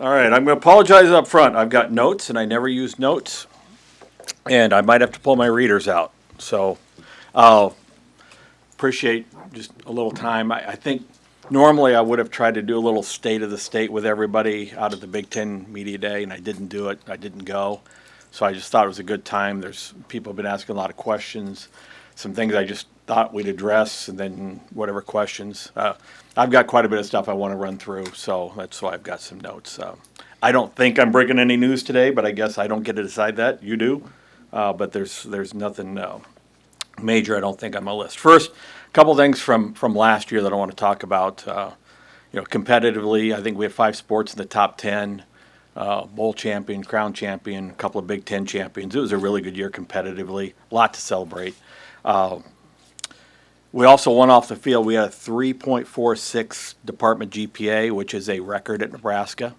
All right, I'm going to apologize up front. I've got notes, and I never use notes, and I might have to pull my readers out. So I'll appreciate just a little time. I think normally I would have tried to do a little state of the state with everybody out at the Big Ten Media Day, and I didn't do it. I didn't go. So I just thought it was a good time. There's people have been asking a lot of questions, some things I just thought we'd address, and then whatever questions. I've got quite a bit of stuff I want to run through, so that's why I've got some notes. I don't think I'm breaking any news today, but I guess I don't get to decide that. You do. But there's nothing major I don't think on my list. First, a couple things from last year that I want to talk about. Competitively, I think we have 5 sports in the top 10. Bowl champion, crown champion, a couple of Big Ten champions. It was a really good year competitively. A lot to celebrate. We also won off the field. We had a 3.46 department GPA, which is a record at Nebraska.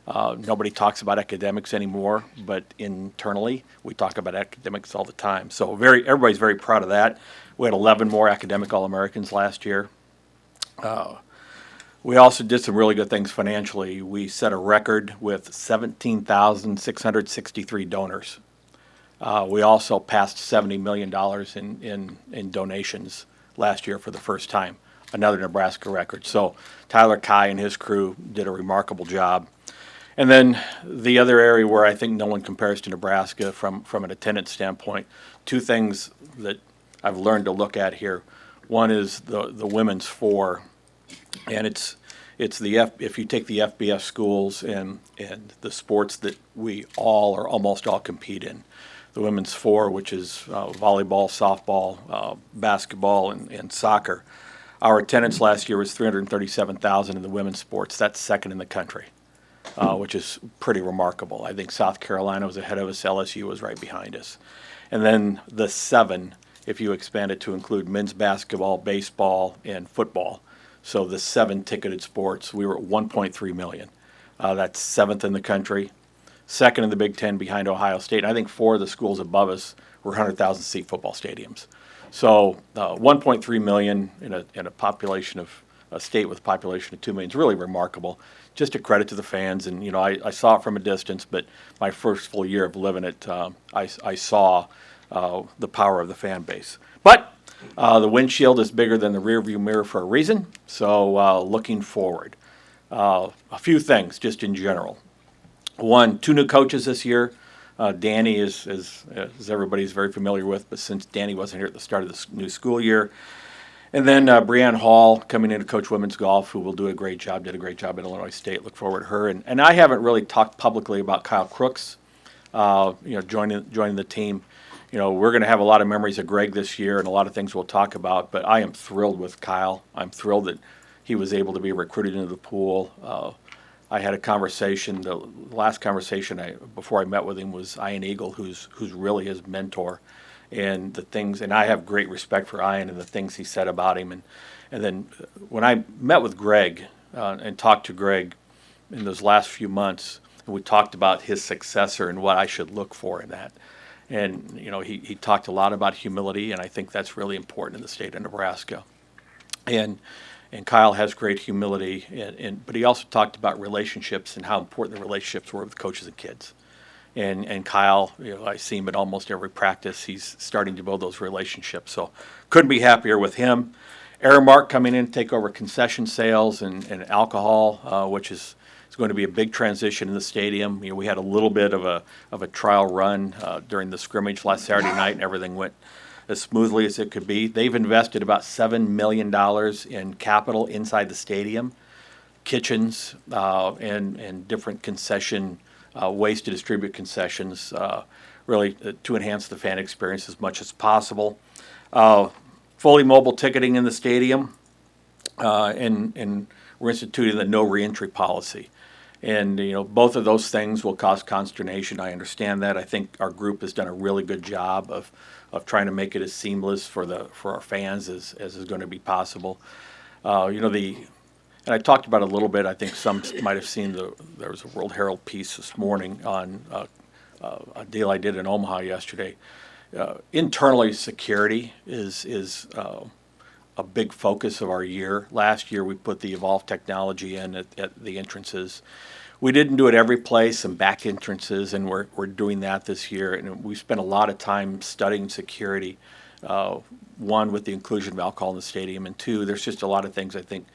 Nobody talks about academics anymore, but internally we talk about academics all the time. So everybody's very proud of that. We had 11 more academic All-Americans last year. We also did some really good things financially. We set a record with 17,663 donors. We also passed $70 million in donations last year for the first time, another Nebraska record. So Tyler Kai and his crew did a remarkable job. And then the other area where I think no one compares to Nebraska from an attendance standpoint, 2 things that I've learned to look at here. One is the women's 4, and it's if you take the FBS schools and the sports that we all or almost all compete in, the women's 4, which is volleyball, softball, basketball, and soccer. Our attendance last year was 337,000 in the women's sports. That's second in the country, which is pretty remarkable. I think South Carolina was ahead of us. LSU was right behind us. And then the 7, if you expand it to include men's basketball, baseball, and football. So the 7 ticketed sports, we were at 1.3 million. That's 7th in the country. Second in the Big Ten behind Ohio State. And I think 4 of the schools above us were 100,000 seat football stadiums. So 1.3 million in a population of a state with a population of 2 million is really remarkable. Just a credit to the fans. And I saw it from a distance, but my first full year of living it, I saw the power of the fan base. But the windshield is bigger than the rearview mirror for a reason. So looking forward, a few things just in general. 1, 2 new coaches this year. Danny is as everybody's very familiar with, but since Danny wasn't here at the start of the new school year. And then Breanne Hall coming in to coach women's golf, who will do a great job, did a great job at Illinois State. Look forward to her. And I haven't really talked publicly about Kyle Crooks, joining the team. We're going to have a lot of memories of Greg this year and a lot of things we'll talk about, but I am thrilled with Kyle. I'm thrilled that he was able to be recruited into the pool. I had a conversation. The last conversation before I met with him was Ian Eagle, who's really his mentor, and the things. And I have great respect for Ian and the things he said about him. And then when I met with Greg and talked to Greg in those last few months, and we talked about his successor and what I should look for in that. And he talked a lot about humility, and I think that's really important in the state of Nebraska. And Kyle has great humility, but he also talked about relationships and how important the relationships were with coaches and kids. And Kyle, I see him at almost every practice. He's starting to build those relationships. So couldn't be happier with him. Aramark coming in to take over concession sales and alcohol, which is going to be a big transition in the stadium. We had a little bit of a trial run during the scrimmage last Saturday night, and everything went as smoothly as it could be. They've invested about $7 million in capital inside the stadium, kitchens, and different concession ways to distribute concessions, really to enhance the fan experience as much as possible. Fully mobile ticketing in the stadium, and we're instituting the no reentry policy. And both of those things will cause consternation. I understand that. I think our group has done a really good job of trying to make it as seamless for our fans as is going to be possible. And I talked about it a little bit. I think some might have seen there was a World Herald piece this morning on a deal I did in Omaha yesterday. Internally, security is a big focus of our year. Last year, we put the Evolve technology in at the entrances. We didn't do it every place, some back entrances, and we're doing that this year. And we spent a lot of time studying security. Uh, One, with the inclusion of alcohol in the stadium, and two, there's just a lot of things I think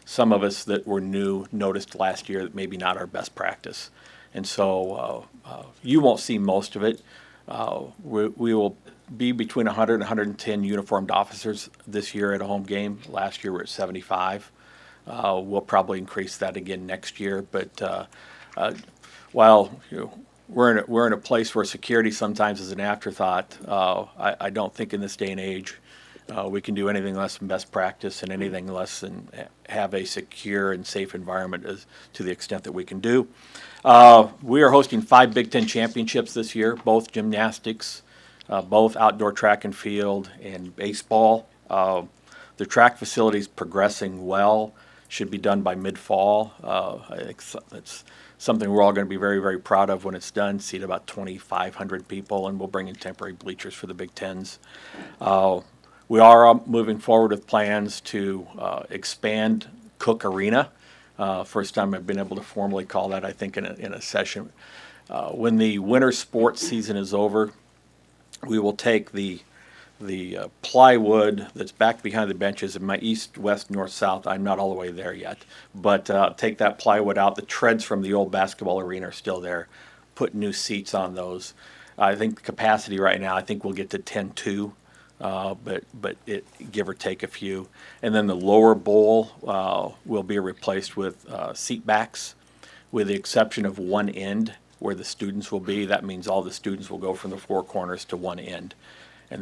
some of us that were new noticed last year that maybe not our best practice. And so you won't see most of it. We will be between 100 and 110 uniformed officers this year at a home game. Last year we were at 75. We'll probably increase that again next year. But while we're in a place where security sometimes is an afterthought, I don't think in this day and age we can do anything less than best practice and anything less than have a secure and safe environment as to the extent that we can do. We are hosting 5 Big Ten championships this year, both gymnastics, both outdoor track and field, and baseball. The track facility is progressing well. Should be done by mid-fall. I think it's something we're all going to be very, very proud of when it's done. Seat about 2,500 people, and we'll bring in temporary bleachers for the Big Tens. We are moving forward with plans to expand Cook Arena. First time I've been able to formally call that, I think, in a session. When the winter sports season is over, we will take the plywood that's back behind the benches in my east, west, north, south. I'm not all the way there yet, but take that plywood out. The treads from the old basketball arena are still there. Put new seats on those. I think the capacity right now, I think we'll get to 10-2, but it give or take a few. And then the lower bowl will be replaced with seat backs, with the exception of one end where the students will be. That means all the students will go from the four corners to one end.